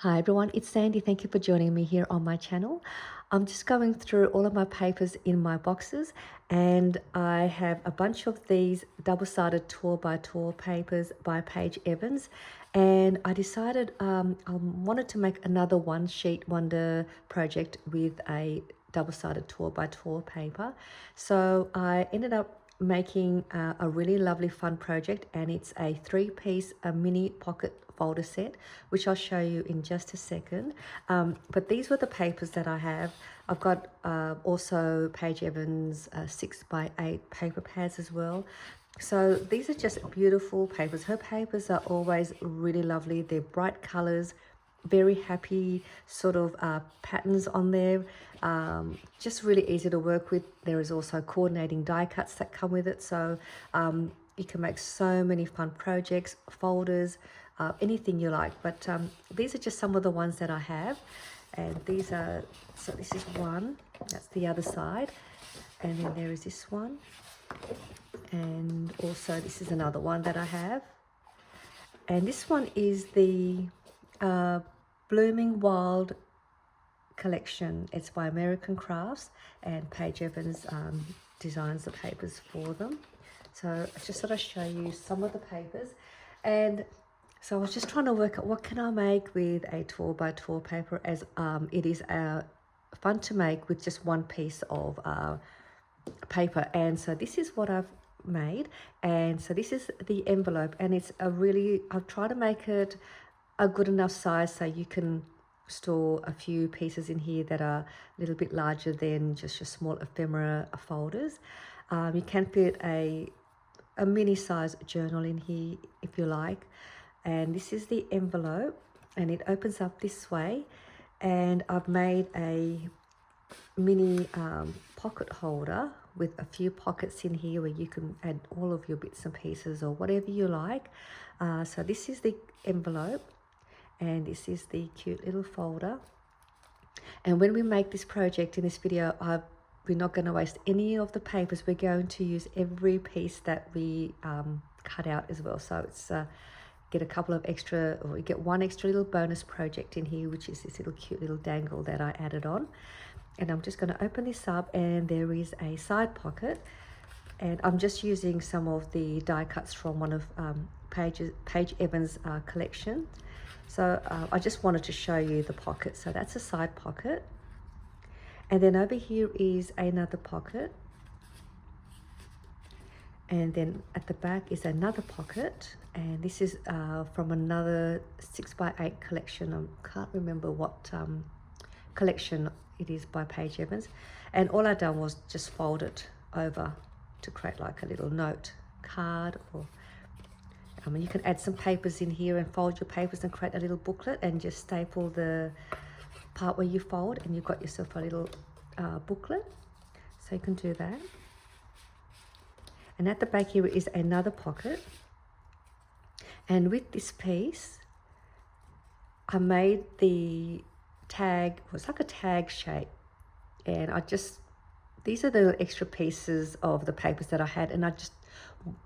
Hi everyone, it's Sandy. Thank you for joining me here on my channel. I'm just going through all of my papers in my boxes, and I have a bunch of these double-sided tour by tour papers by Paige Evans, and I decided I wanted to make another one sheet wonder project with a double-sided tour by tour paper. So I ended up making a really lovely fun project, and it's a three-piece mini pocket folder set, which I'll show you in just a second. But these were the papers that I have. I've got also Paige Evans 6x8 paper pads as well. So these are just beautiful papers. Her papers are always really lovely. They're bright colors, very happy sort of patterns on there. Just really easy to work with. There is also coordinating die cuts that come with it. So you can make so many fun projects, folders, anything you like. But these are just some of the ones that I have. And these are, so this is one, that's the other side. And then there is this one. And also this is another one that I have. And this one is the Blooming Wild collection. It's by American Crafts, and Paige Evans designs the papers for them. So I just sort of show you some of the papers. And so I was just trying to work out what can I make with a tour by tour paper, as it is fun to make with just one piece of paper. And so this is what I've made, and so this is the envelope, and it's a really, I've tried to make it a good enough size so you can store a few pieces in here that are a little bit larger than just your small ephemera folders. You can fit a mini size journal in here if you like. And this is the envelope, and it opens up this way, and I've made a mini pocket holder with a few pockets in here where you can add all of your bits and pieces or whatever you like. So this is the envelope, and this is the cute little folder. And when we make this project in this video, we're not going to waste any of the papers. We're going to use every piece that we cut out as well. So it's get a couple of extra, or you get one extra little bonus project in here, which is this little cute little dangle that I added on. And I'm just going to open this up, and there is a side pocket, and I'm just using some of the die cuts from one of Paige Evans' collection. So I just wanted to show you the pocket. So that's a side pocket, and then over here is another pocket, and then at the back is another pocket, and this is from another 6x8 collection. I can't remember what collection it is by Paige Evans, and all I done was just fold it over to create like a little note card, or you can add some papers in here and fold your papers and create a little booklet, and just staple the part where you fold, and you've got yourself a little booklet. So you can do that. And at the back here is another pocket, and with this piece I made the tag, well, it's like a tag shape, and these are the extra pieces of the papers that I had, and I just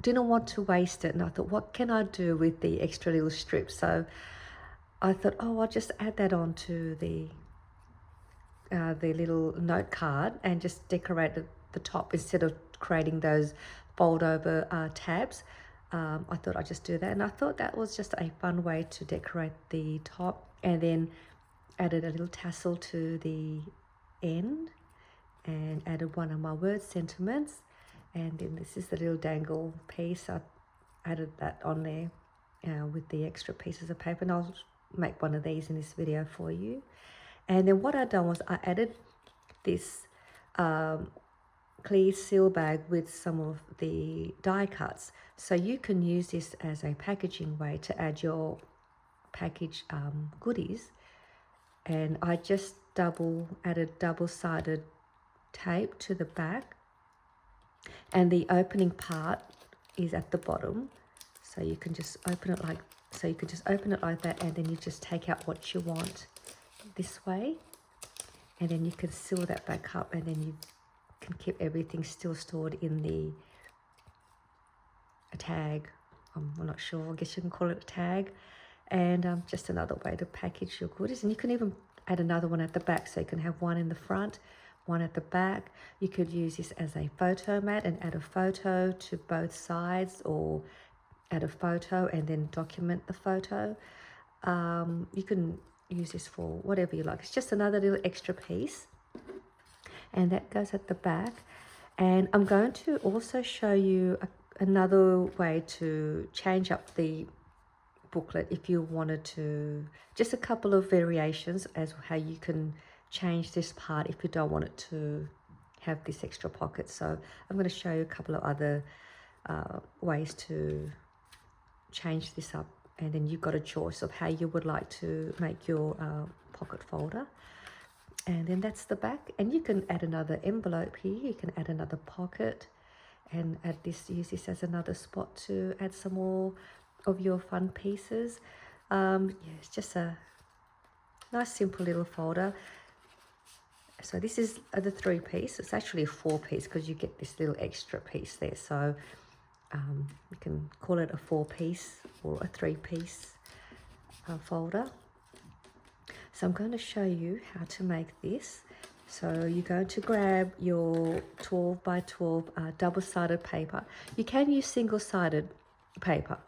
didn't want to waste it, and I thought, what can I do with the extra little strips? So I thought, oh, I'll just add that onto the little note card and just decorate the top instead of creating those fold over tabs. I thought I'd just do that, and I thought that was just a fun way to decorate the top, and then added a little tassel to the end, and added one of my word sentiments, and then this is the little dangle piece. I added that on there with the extra pieces of paper, and I'll make one of these in this video for you. And then what I done was I added this clear seal bag with some of the die cuts, so you can use this as a packaging way to add your package goodies. And I just added double-sided tape to the back, and the opening part is at the bottom, so you can just open it like that, and then you just take out what you want this way, and then you can seal that back up, and then you can keep everything still stored in the tag. I'm not sure, I guess you can call it a tag. And just another way to package your goodies. And you can even add another one at the back, so you can have one in the front, one at the back. You could use this as a photo mat and add a photo to both sides, or add a photo and then document the photo. You can use this for whatever you like. It's just another little extra piece, and that goes at the back. And I'm going to also show you another way to change up the booklet if you wanted to, just a couple of variations as how you can change this part if you don't want it to have this extra pocket. So I'm going to show you a couple of other ways to change this up, and then you've got a choice of how you would like to make your pocket folder. And then that's the back, and you can add another envelope here, you can add another pocket and add this, use this as another spot to add some more of your fun pieces. Yeah, it's just a nice simple little folder. So this is the 3-piece. It's actually a 4-piece because you get this little extra piece there. So you can call it a 4-piece or a 3-piece folder. So I'm going to show you how to make this. So you're going to grab your 12 by 12 double-sided paper. You can use single-sided paper.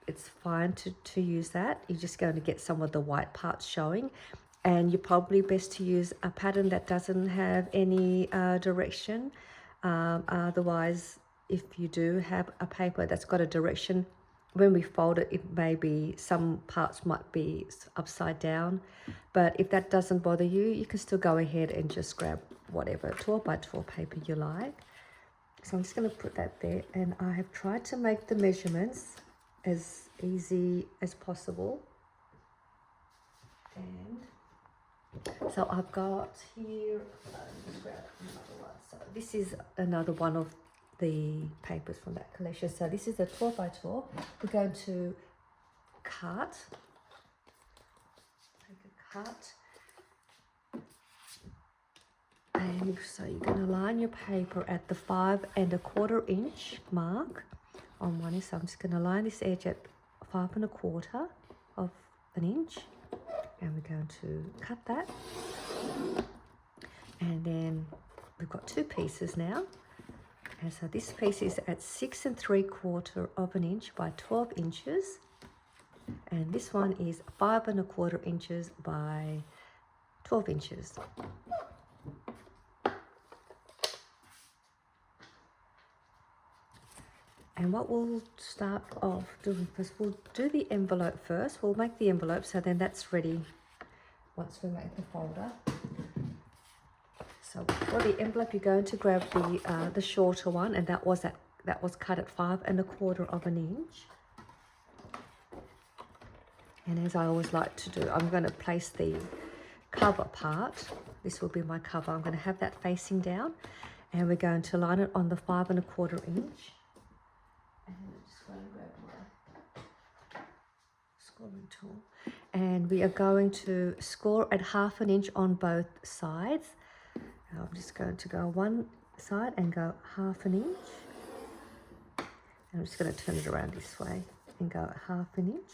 It's fine to use that. You're just going to get some of the white parts showing, and you're probably best to use a pattern that doesn't have any direction. Otherwise, if you do have a paper that's got a direction, when we fold it, it may be, some parts might be upside down, but if that doesn't bother you, you can still go ahead and just grab whatever 12 by 12 paper you like. So I'm just going to put that there, and I have tried to make the measurements as easy as possible. And so I've got here, just grab another one. So this is another one of the papers from that collection. So this is a 12 by 12. We're going to cut, take a cut, and so you're going to line your paper at the 5 1/4 inch mark on one. So I'm just going to line this edge at 5 1/4 of an inch, and we're going to cut that. And then we've got 2 pieces now. And so this piece is at 6 3/4 of an inch by 12 inches. And this one is 5 1/4 inches by 12 inches. And what we'll start off doing first, we'll do the envelope first. We'll make the envelope, so then that's ready once we make the folder. So for the envelope, you're going to grab the shorter one, and that was cut at 5 1/4 of an inch. And as I always like to do, I'm going to place the cover part. This will be my cover. I'm going to have that facing down, and we're going to line it on the 5 1/4 inch. And I'm just going to grab my scoring tool, and we are going to score at 1/2 inch on both sides. I'm just going to go one side and go 1/2 inch, and I'm just going to turn it around this way and go 1/2 inch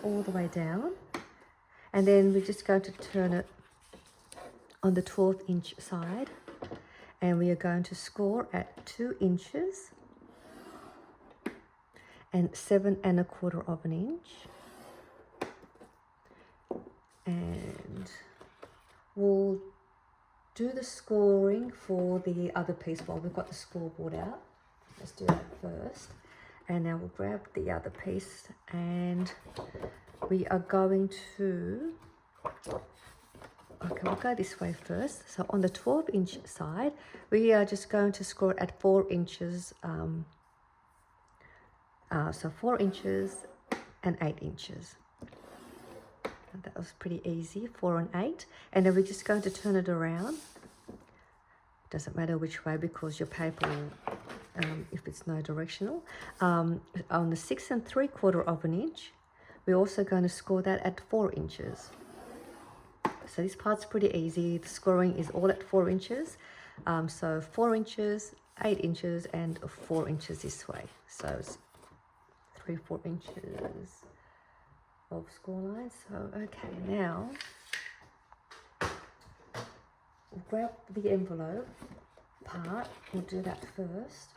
all the way down. And then we're just going to turn it on the 12 inch side, and we are going to score at 2 inches and 7 1/4 of an inch. And we'll do the scoring for the other piece while we've got the scoreboard out. Let's do that first. And now we'll grab the other piece, and we are going to, okay, we'll go this way first. So on the 12 inch side, we are just going to score it at 4 inches. So 4 inches and 8 inches. And that was pretty easy, 4 and 8. And then we're just going to turn it around. Doesn't matter which way, because your paper, if it's no directional. On the 6 3/4 of an inch, we're also going to score that at 4 inches. So this part's pretty easy. The scoring is all at 4 inches. So 4 inches, 8 inches, and 4 inches this way. So it's 3 4 inches, of score lines. So okay, now we'll grab the envelope part. We'll do that first.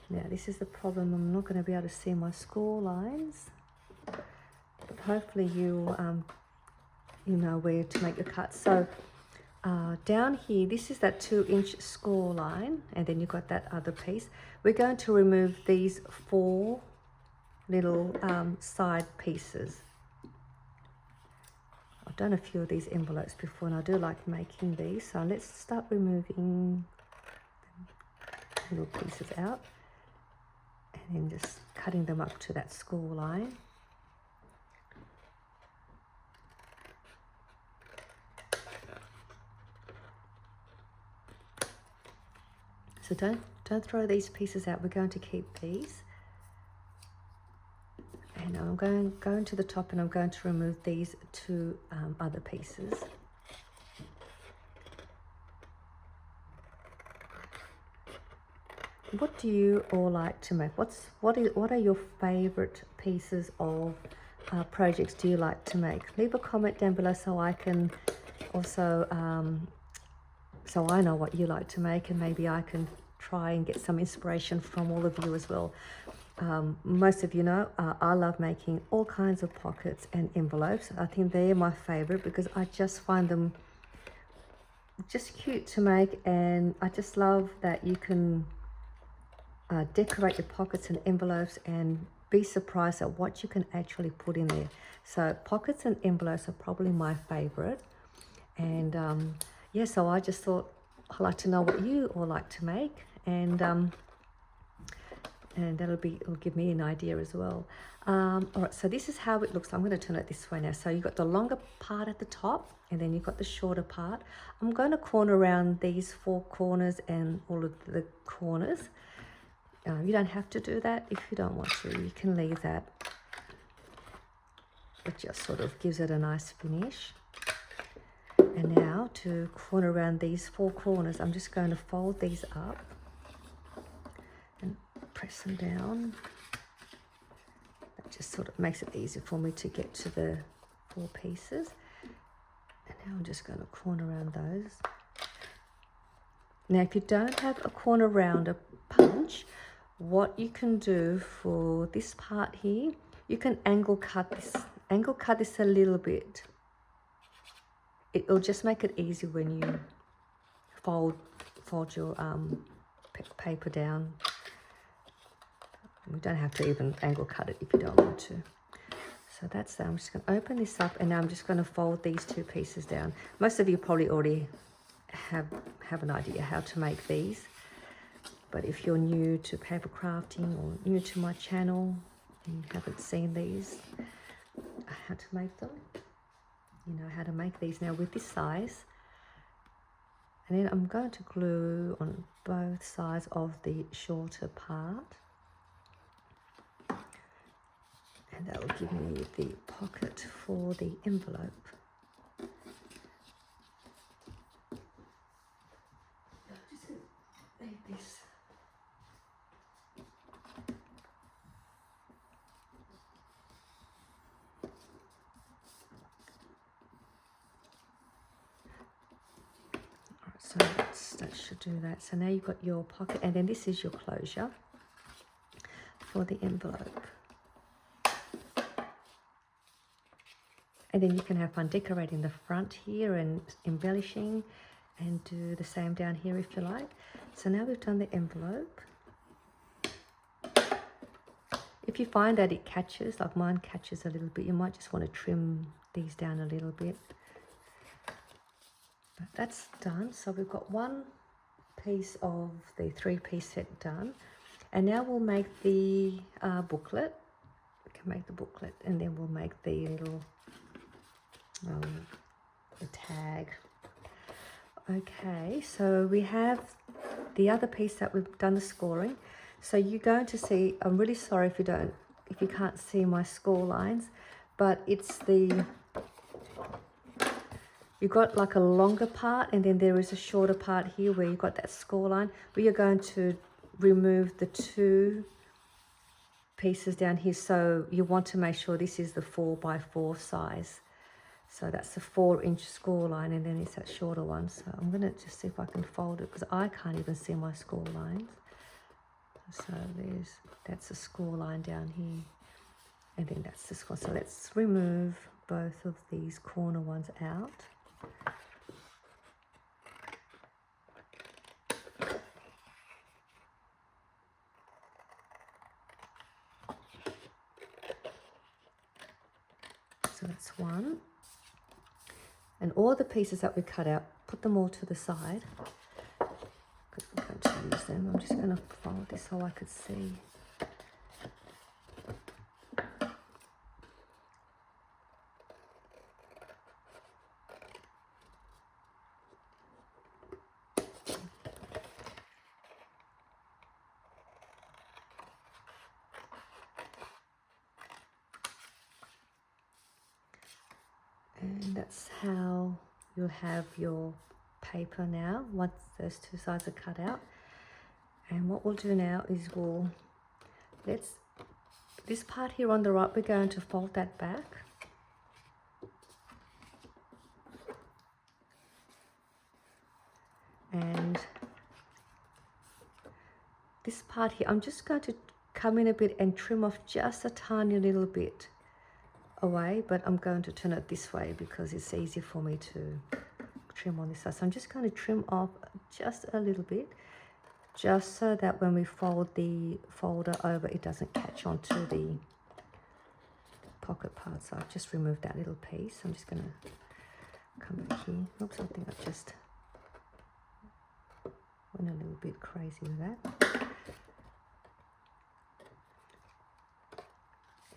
Now this is the problem, I'm not going to be able to see my score lines, but hopefully you know where to make your cuts. So down here, this is that 2-inch score line, and then you've got that other piece. We're going to remove these 4 little side pieces. I've done a few of these envelopes before, and I do like making these. So let's start removing little pieces out, and then just cutting them up to that score line. So don't throw these pieces out. We're going to keep these. And I'm going to the top, and I'm going to remove these 2 other pieces. What do you all like to make? What are your favorite pieces of projects do you like to make? Leave a comment down below so I can also so I know what you like to make, and maybe I can try and get some inspiration from all of you as well. Most of you know I love making all kinds of pockets and envelopes. I think they're my favorite because I just find them just cute to make, and I just love that you can decorate your pockets and envelopes and be surprised at what you can actually put in there. So pockets and envelopes are probably my favorite. And yeah, so I just thought I'd like to know what you all like to make, and it'll give me an idea as well. All right, so this is how it looks. I'm going to turn it this way now. So you've got the longer part at the top, and then you've got the shorter part. I'm going to corner around these 4 corners and all of the corners. You don't have to do that if you don't want to. You can leave that. It just sort of gives it a nice finish. And now to corner around these 4 corners, I'm just going to fold these up and press them down. That just sort of makes it easy for me to get to the 4 pieces. And now I'm just going to corner around those. Now, if you don't have a corner rounder punch, what you can do for this part here, you can angle cut this a little bit. It'll just make it easy when you fold your paper down. You don't have to even angle cut it if you don't want to. So that's that. I'm just going to open this up, and now I'm just going to fold these 2 pieces down. Most of you probably already have an idea how to make these. But if you're new to paper crafting or new to my channel and you haven't seen these, how to make them, you know how to make these now with this size. And then I'm going to glue on both sides of the shorter part. And that will give me the pocket for the envelope. Leave this. So that should do that. So now you've got your pocket, and then this is your closure for the envelope. And then you can have fun decorating the front here and embellishing, and do the same down here if you like. So now we've done the envelope. If you find that it catches, like mine catches a little bit, you might just want to trim these down a little bit. But that's done. So we've got 1 piece of the 3-piece set done. And now we'll make the booklet. We can make the booklet, and then we'll make the little the tag. Okay, so we have the other piece that we've done the scoring. So you're going to see, I'm really sorry if you can't see my score lines, but it's you've got like a longer part, and then there is a shorter part here where you've got that score line. We are going to remove the 2 pieces down here, so you want to make sure this is the 4x4 size. So that's the 4-inch score line, and then it's that shorter one. So I'm going to just see if I can fold it, because I can't even see my score lines. So that's the score line down here, and then that's the score. So let's remove both of these corner ones out. So that's one. And all the pieces that we cut out, put them all to the side, because we're going to use them. I'm just going to fold this so I could see. And that's how you'll have your paper now, once those two sides are cut out. And what we'll do now is this part here on the right, we're going to fold that back. And this part here, I'm just going to come in a bit and trim off just a tiny little bit away, but I'm going to turn it this way because it's easier for me to trim on this side. So I'm just going to trim off just a little bit, just so that when we fold the folder over, it doesn't catch onto the pocket part. So I've just removed that little piece. I'm just going to come back here. Oops, I think I just went a little bit crazy with that.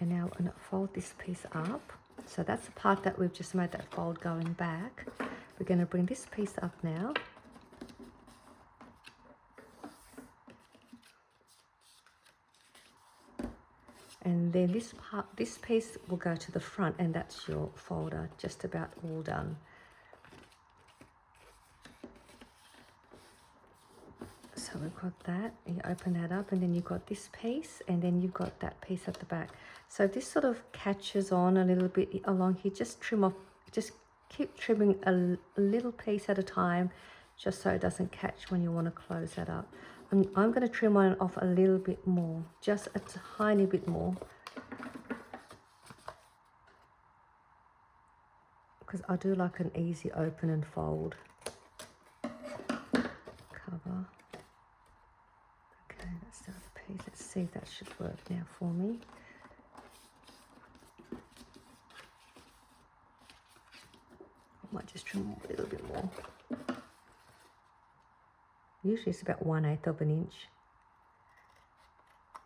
And now I'm going to fold this piece up. So that's the part that we've just made that fold going back. We're going to bring this piece up now. And then this piece will go to the front, and that's your folder, just about all done. So we've got that, and you open that up, and then you've got this piece, and then you've got that piece at the back. So if this sort of catches on a little bit along here, just trim off, just keep trimming a little piece at a time, just so it doesn't catch when you want to close that up. And I'm going to trim mine off a little bit more, just a tiny bit more, because I do like an easy open and fold cover. Okay, that's the other piece. Let's see if that should work now for me. I might just trim a little bit more. Usually it's about 1/8 of an inch,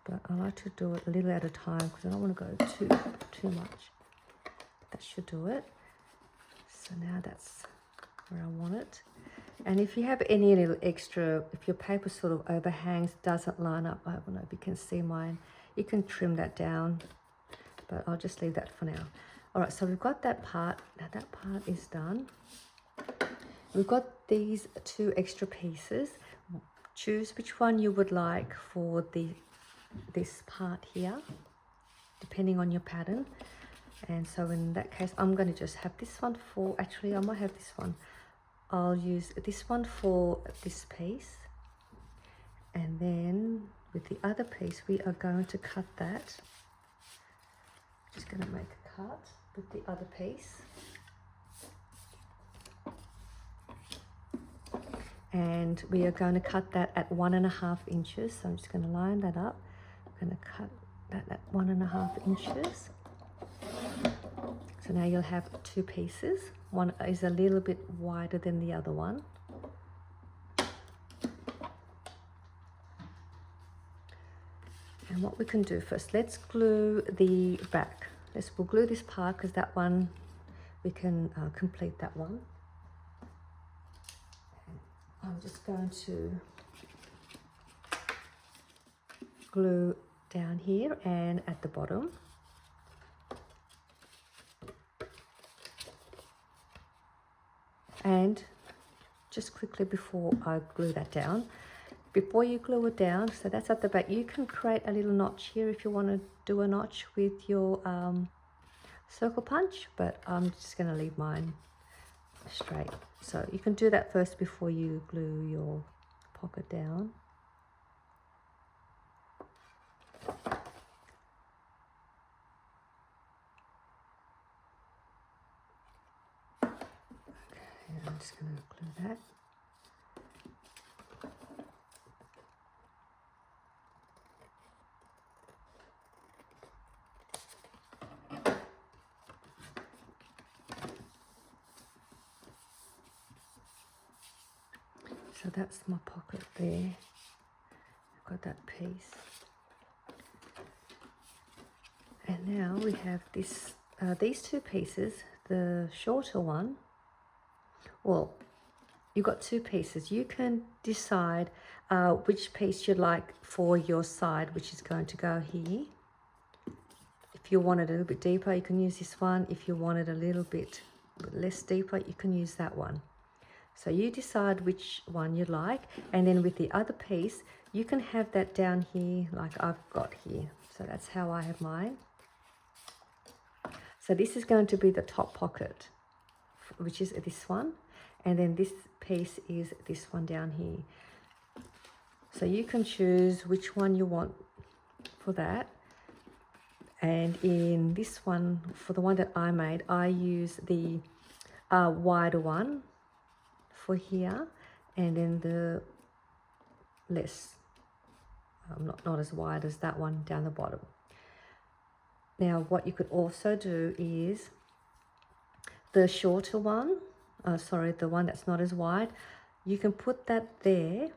but I like to do it a little at a time because I don't want to go too much. That should do it. So now that's where I want it. And if you have any little extra, if your paper sort of overhangs, doesn't line up, I don't know if you can see mine, you can trim that down, but I'll just leave that for now. All right, so we've got that part. Now that part is done. We've got these two extra pieces. Choose which one you would like for this part here, depending on your pattern. And so in that case, I'm going to just have this one for, actually I might have this one. I'll use this one for this piece. And then with the other piece, we are going to cut that. Just going to make a cut with the other piece. And we are going to cut that at 1.5 inches. So I'm just going to line that up. I'm going to cut that at 1.5 inches. So now you'll have two pieces. One is a little bit wider than the other one. And what we can do first, let's glue the back. We'll glue this part because that one, we can complete that one. I'm just going to glue down here and at the bottom. And just quickly before I glue that down, before you glue it down, so that's at the back, you can create a little notch here if you want to do a notch with your circle punch, but I'm just going to leave mine straight. So you can do that first before you glue your pocket down. Okay, I'm just going to glue that. So that's my pocket there. I've got that piece. And now we have this, these two pieces. The shorter one, well, you've got two pieces. You can decide which piece you'd like for your side, which is going to go here. If you want it a little bit deeper, you can use this one. If you want it a little bit less deeper, you can use that one. So you decide which one you like, and then with the other piece, you can have that down here like I've got here. So that's how I have mine. So this is going to be the top pocket, which is this one, and then this piece is this one down here. So you can choose which one you want for that. And in this one, for the one that I made, I use the wider one for here, and then the less, not as wide as that one down the bottom. Now what you could also do is the shorter one, the one that's not as wide, you can put that there,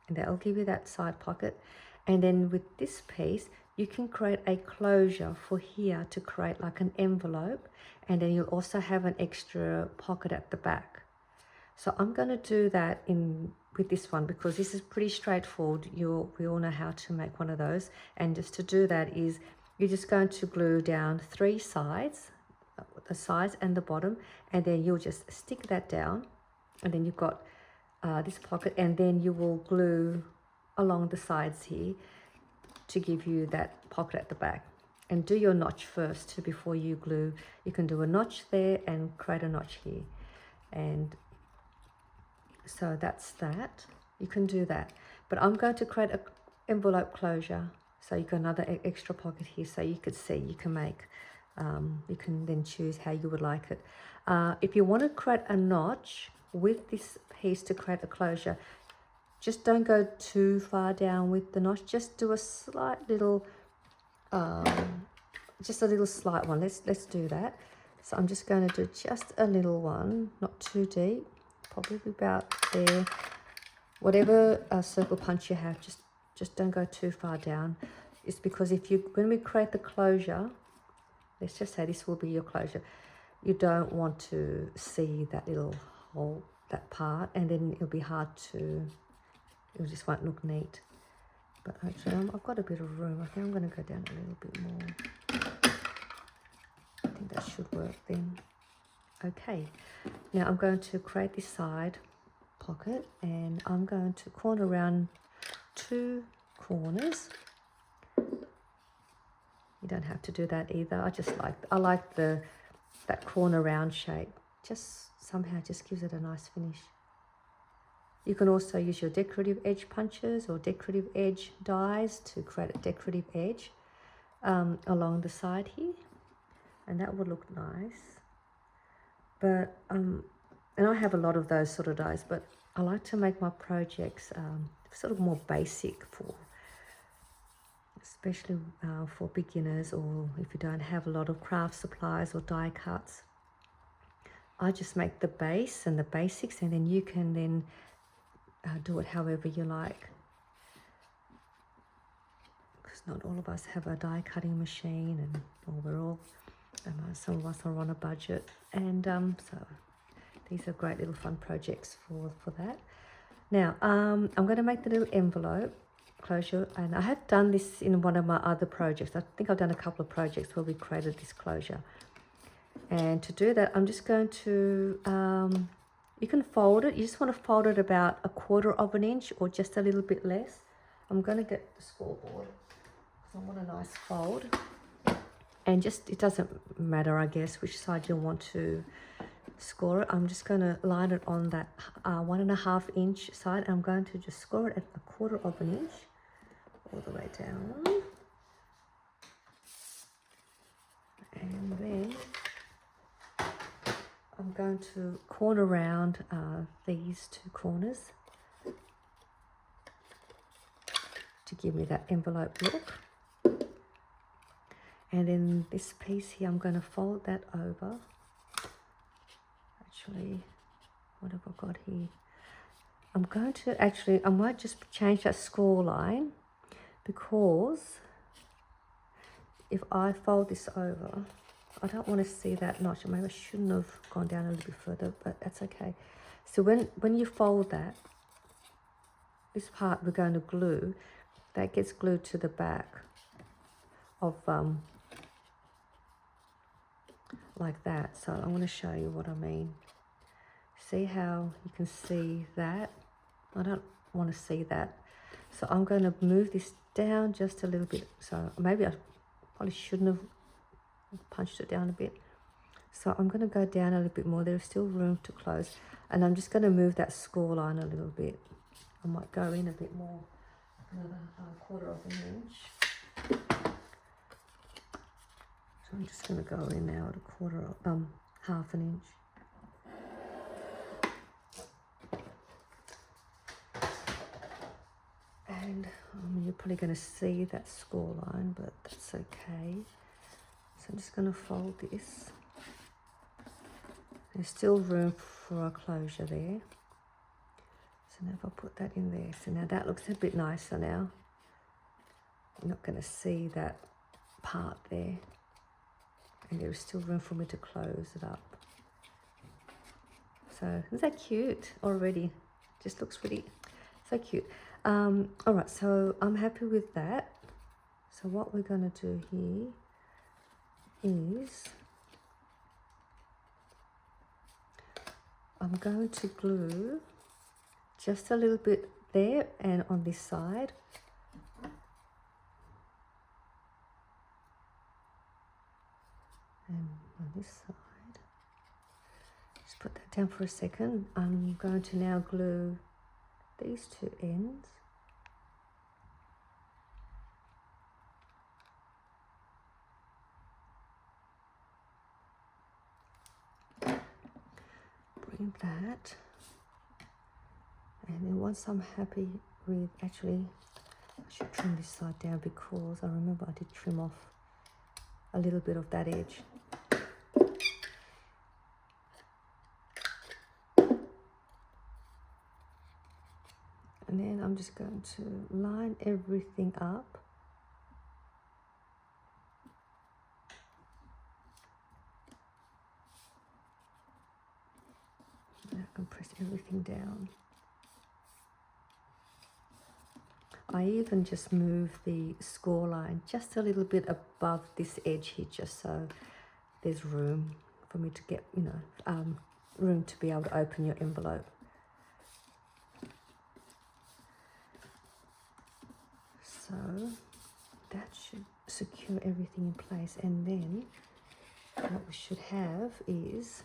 and that'll give you that side pocket. And then with this piece, you can create a closure for here to create like an envelope, and then you'll also have an extra pocket at the back. So I'm going to do that with this one because this is pretty straightforward. We all know how to make one of those. And just to do that is you're just going to glue down 3 sides, the sides and the bottom, and then you'll just stick that down, and then you've got this pocket, and then you will glue along the sides here to give you that pocket at the back. And do your notch first before you glue. You can do a notch there and create a notch here. And so that's that. You can do that. But I'm going to create an envelope closure. So you got another extra pocket here, so you could see, you can make, you can then choose how you would like it. If you want to create a notch with this piece to create a closure, just don't go too far down with the notch. Just do a slight little, just a little slight one. Let's do that. So I'm just going to do just a little one, not too deep, probably about there. Whatever circle punch you have, just don't go too far down. It's because when we create the closure, let's just say this will be your closure, you don't want to see that little hole, that part, and then it'll be hard to, it just won't look neat. But actually, I've got a bit of room. I think I'm going to go down a little bit more. I think that should work then. Okay, now I'm going to create this side pocket, and I'm going to corner around 2 corners. You don't have to do that either. I like that corner round shape. Just somehow just gives it a nice finish. You can also use your decorative edge punches or decorative edge dies to create a decorative edge along the side here, and that would look nice. But and I have a lot of those sort of dies, but I like to make my projects sort of more basic, especially for beginners, or if you don't have a lot of craft supplies or die cuts. I just make the base and the basics, and then you can then do it however you like. Because not all of us have a die cutting machine, or we're all, some of us are on a budget, and so these are great little fun projects for that. Now I'm going to make the little envelope closure, and I have done this in one of my other projects. I think I've done a couple of projects where we created this closure. And to do that, I'm just going to You can fold it. You just want to fold it about 1/4 of an inch or just a little bit less. I'm going to get the scoreboard because I want a nice fold. And just, it doesn't matter, I guess, which side you want to score it. I'm just going to line it on that 1.5 inch side. I'm going to just score it at 1/4 of an inch all the way down. And then I'm going to corner around these 2 corners to give me that envelope look. And then this piece here, I'm going to fold that over. Actually, what have I got here? I'm going to I might just change that score line, because if I fold this over, I don't want to see that notch. Maybe I shouldn't have gone down a little bit further, but that's okay. So when you fold that, this part we're going to glue, that gets glued to the back of like that. So I want to show you what I mean. See how you can see that? I don't want to see that. So I'm going to move this down just a little bit. So maybe I probably shouldn't have punched it down a bit. So I'm going to go down a little bit more. There's still room to close. And I'm just going to move that score line a little bit. I might go in a bit more, another 1/4 of an inch. So I'm just going to go in now at 1/4 an inch. And you're probably going to see that score line, but that's okay. So I'm just going to fold this. There's still room for a closure there. So now if I put that in there, so now that looks a bit nicer now. You're not going to see that part there. And there's still room for me to close it up. So isn't that cute already? Just looks really so cute. All right, so I'm happy with that. So what we're going to do here is I'm going to glue just a little bit there and on this side. And on this side. Just put that down for a second. I'm going to now glue these 2 ends. Bring that. And then once I'm happy with, actually, I should trim this side down because I remember I did trim off a little bit of that edge. And then I'm just going to line everything up. And I can press everything down. I even just move the score line just a little bit above this edge here, just so there's room for me to get, room to be able to open your envelope. So that should secure everything in place. And then what we should have is,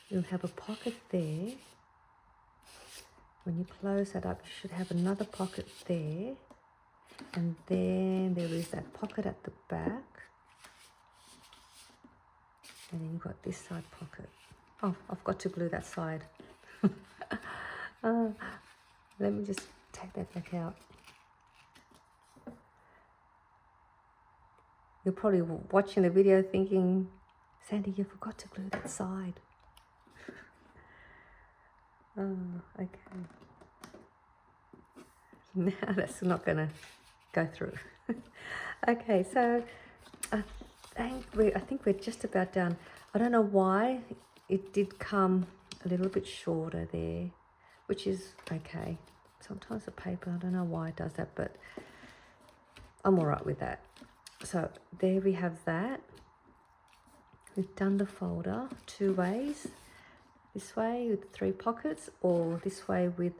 you'll have a pocket there. When you close that up, you should have another pocket there. And then there is that pocket at the back. And then you've got this side pocket. Oh, I've got to glue that side. Let me just take that back out. You're probably watching the video thinking, Sandy, you forgot to glue that side. Oh, okay. Now that's not going to go through. Okay, so I think we're just about done. I don't know why it did come a little bit shorter there, which is okay. Sometimes the paper, I don't know why it does that, but I'm all right with that. So there we have that. We've done the folder 2 ways. this way with 3 pockets, or this way with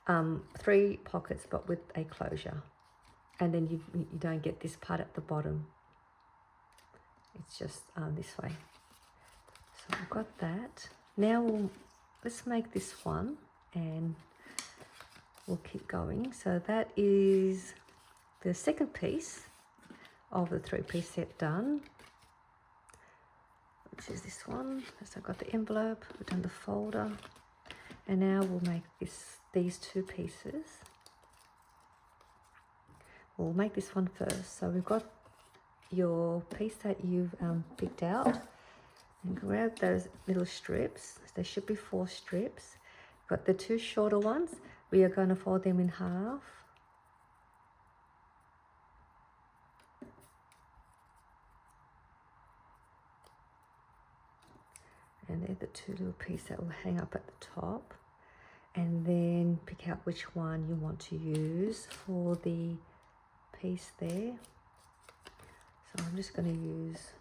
3 pockets but with a closure, and then you don't get this part at the bottom. It's just this way. So I've got that. Now let's make this one and we'll keep going. So that is the second piece of the 3-piece set done, which is this one. So I've got the envelope, we've done the folder, and now we'll make these 2 pieces. We'll make this one first. So we've got your piece that you've picked out, and grab those little strips. There should be 4 strips. Got the 2 shorter ones. We are going to fold them in half. And they're the 2 little pieces that will hang up at the top. And then pick out which one you want to use for the piece there. So I'm just going to use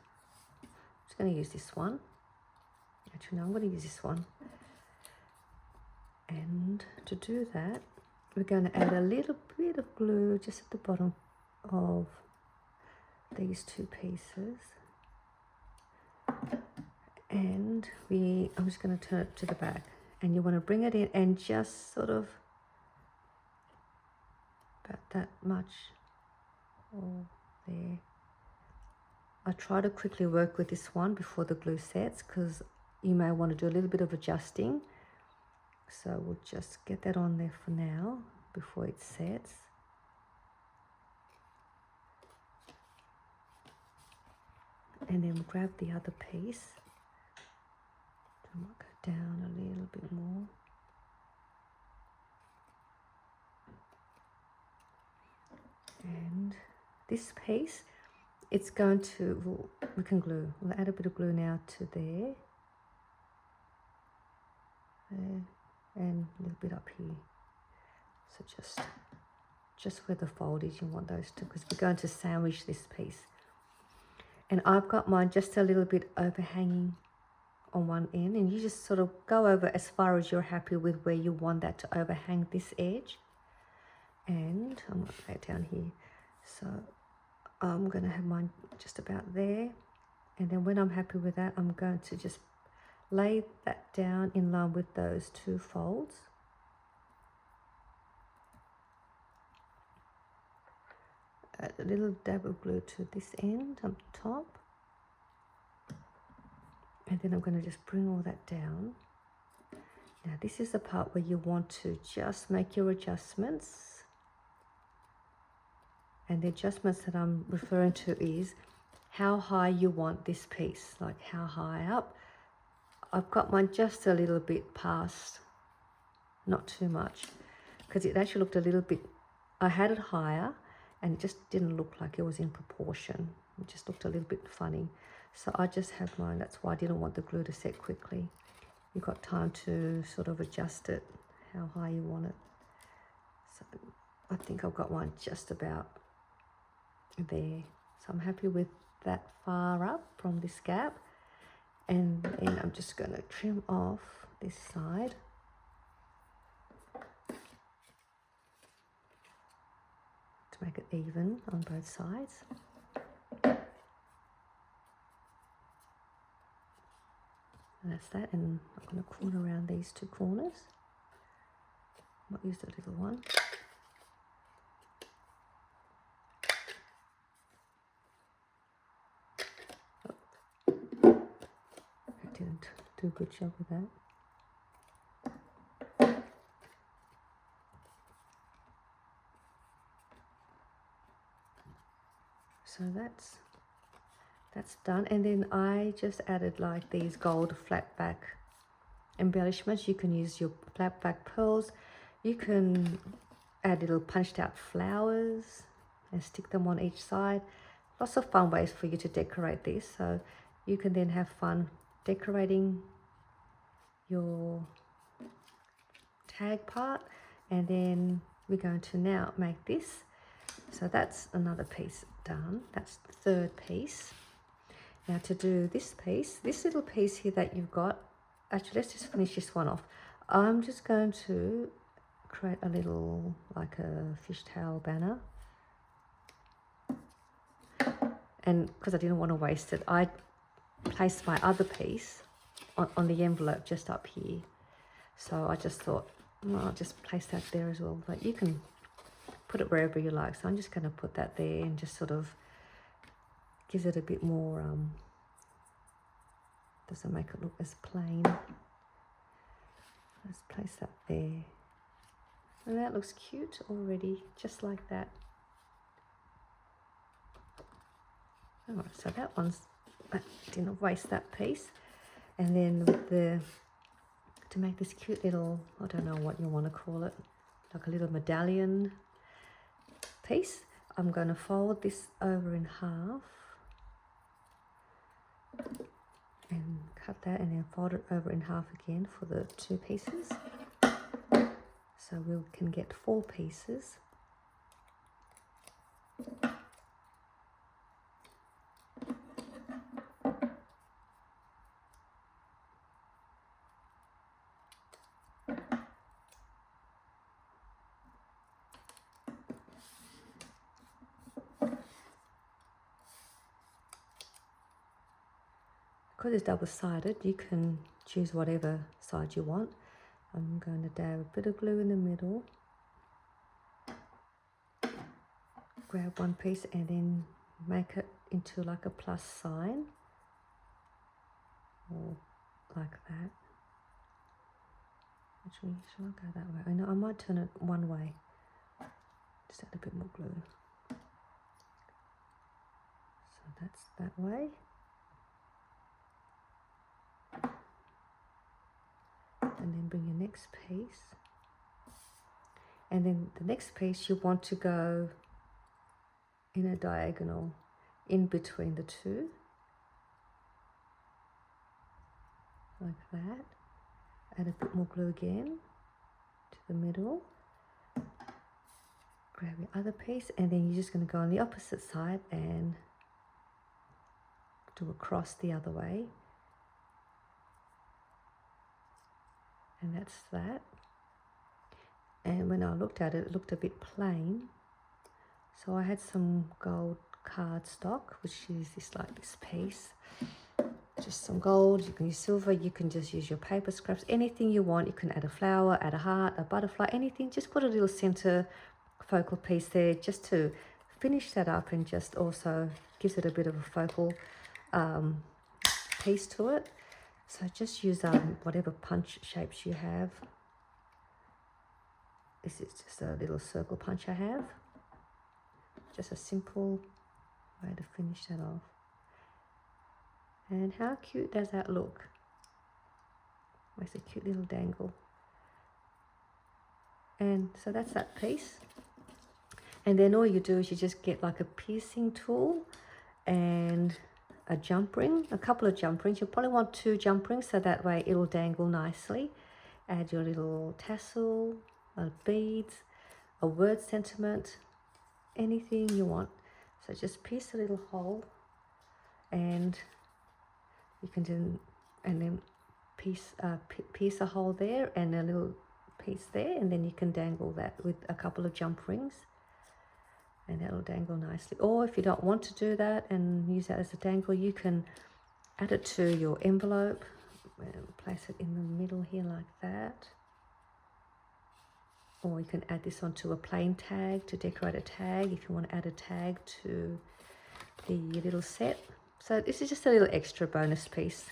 this one. Actually, no, I'm going to use this one. And to do that, we're going to add a little bit of glue just at the bottom of these 2 pieces. And I'm just going to turn it to the back. And you want to bring it in and just sort of about that much there. I try to quickly work with this one before the glue sets, because you may want to do a little bit of adjusting. So we'll just get that on there for now before it sets. And then we'll grab the other piece. I might go down a little bit more. And this piece, it's going to, we can glue. We'll add a bit of glue now to there. There. And a little bit up here. So just where the fold is, you want those two, because we're going to sandwich this piece. And I've got mine just a little bit overhanging on one end, and you just sort of go over as far as you're happy with where you want that to overhang this edge. And I'm going to lay it down here. So I'm going to have mine just about there. And then when I'm happy with that, I'm going to just lay that down in line with those 2 folds. Add a little dab of glue to this end up top. And then I'm going to just bring all that down. Now this is the part where you want to just make your adjustments. And the adjustments that I'm referring to is how high you want this piece, like how high up. I've got mine just a little bit past, not too much, because it actually looked a little bit, I had it higher and it just didn't look like it was in proportion. It just looked a little bit funny. So I just have mine, that's why I didn't want the glue to set quickly. You've got time to sort of adjust it, how high you want it. So I think I've got mine just about there. So I'm happy with that far up from this gap. And then I'm just going to trim off this side. To make it even on both sides. And that's that. And I'm going to corner around these 2 corners. I might use the little one. Didn't do a good job with that. So that's done. And then I just added like these gold flat back embellishments. You can use your flat back pearls. You can add little punched out flowers and stick them on each side. Lots of fun ways for you to decorate this. So you can then have fun decorating your tag part. And then we're going to now make this. So that's another piece done. That's the 3rd piece. Now to do this piece, this little piece here that you've got actually, let's just finish this one off. I'm just going to create a little, like a fishtail banner. And because I didn't want to waste it, I placed my other piece on the envelope just up here. So I just thought, well, I'll just place that there as well. But you can put it wherever you like. So I'm just going to put that there and just sort of gives it a bit more, doesn't make it look as plain. Let's place that there. And that looks cute already, just like that. Alright, so that one's, I didn't waste that piece. And then with to make this cute little, I don't know what you want to call it, like a little medallion piece, I'm going to fold this over in half and cut that, and then fold it over in half again for the 2 pieces. So we can get 4 pieces. Because it's double-sided, you can choose whatever side you want. I'm going to dab a bit of glue in the middle, grab one piece and then make it into like a plus sign, or like that. Actually, shall I go that way? I know I might turn it one way. Just add a bit more glue. So that's that way. And then bring your next piece. And then the next piece you want to go in a diagonal in between the 2. Like that. Add a bit more glue again to the middle. Grab your other piece, and then you're just going to go on the opposite side and do a cross the other way. And that's that. And when I looked at it, it looked a bit plain. So I had some gold cardstock, which is this piece. Just some gold, you can use silver, you can just use your paper scraps, anything you want. You can add a flower, add a heart, a butterfly, anything. Just put a little center focal piece there just to finish that up, and just also gives it a bit of a focal piece to it. So just use whatever punch shapes you have. This is just a little circle punch I have. Just a simple way to finish that off. And how cute does that look? Makes a cute little dangle. And so that's that piece. And then all you do is you just get like a piercing tool and a jump ring, a couple of jump rings. You'll probably want 2 jump rings, so that way it'll dangle nicely. Add your little tassel, beads, a word sentiment, anything you want. So just pierce a little hole, and you can do, and then pierce a hole there and a little piece there, and then you can dangle that with a couple of jump rings, and that'll dangle nicely. Or if you don't want to do that and use that as a dangle, you can add it to your envelope and place it in the middle here like that. Or you can add this onto a plain tag to decorate a tag if you want to add a tag to the little set. So this is just a little extra bonus piece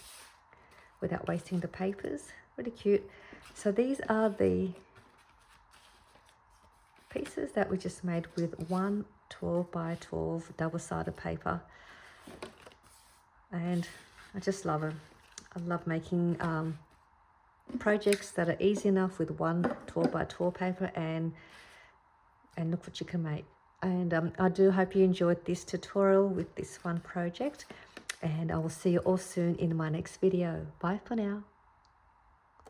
without wasting the papers. Really cute. So these are the pieces that we just made with 1 12 by 12 double-sided paper, and I just love it. I love making projects that are easy enough with 1 12 by 12 paper, and look what you can make. And I do hope you enjoyed this tutorial with this one project, and I will see you all soon in my next video. Bye for now.